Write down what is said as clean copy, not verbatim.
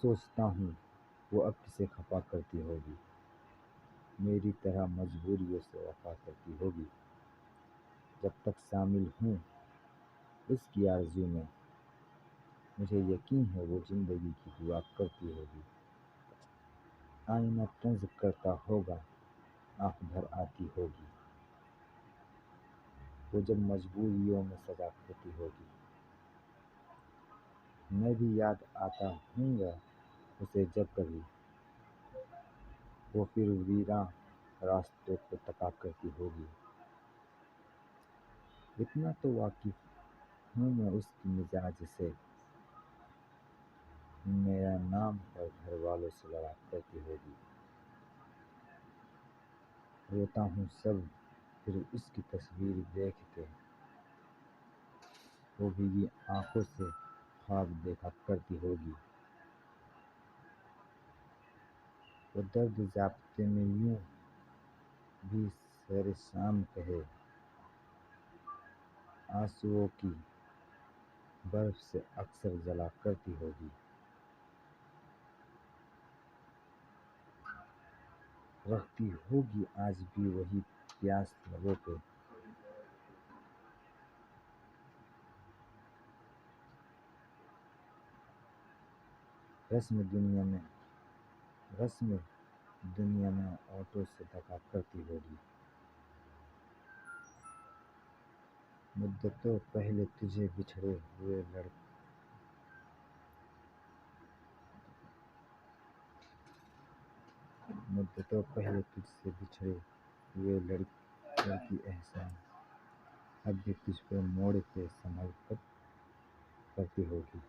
سوچتا ہوں وہ اب کسے خفا کرتی ہوگی، میری طرح مجبوریوں سے وفا کرتی ہوگی۔ جب تک شامل ہوں اس کی آرزو میں، مجھے یقین ہے وہ زندگی کی دعا کرتی ہوگی۔ آئینہ طنز کرتا ہوگا، آنکھ بھر آتی ہوگی، وہ جب مجبوریوں میں سزا کرتی ہوگی۔ میں بھی یاد آتا ہوں گا اسے جب کبھی، وہ پھر ویراں راستوں کو تکا کرتی ہوگی۔ اتنا تو واقف ہوں میں اس کی مزاج سے، میرا نام پر گھر والوں سے لڑا کرتی ہوگی۔ روتا ہوں سب پھر اس کی تصویر دیکھ کے، وہ بھیگی آنکھوں سے خواب دیکھا کرتی ہوگی۔ وہ درد ضابطے میں یوں بھی سحر شام کہے، آنسوؤں کی برف سے اکثر جلا کرتی ہوگی۔ رکھتی ہوگی آج بھی وہی پیاس لبوں پہ، رسم دنیا میں آٹو سے دھکا کرتی ہوگی۔ مدتوں پہلے تجھ سے بچھڑے ہوئے لڑکی احسان، اب بھی تجھ پہ موڑ کے سنبھل کر کرتی ہوگی۔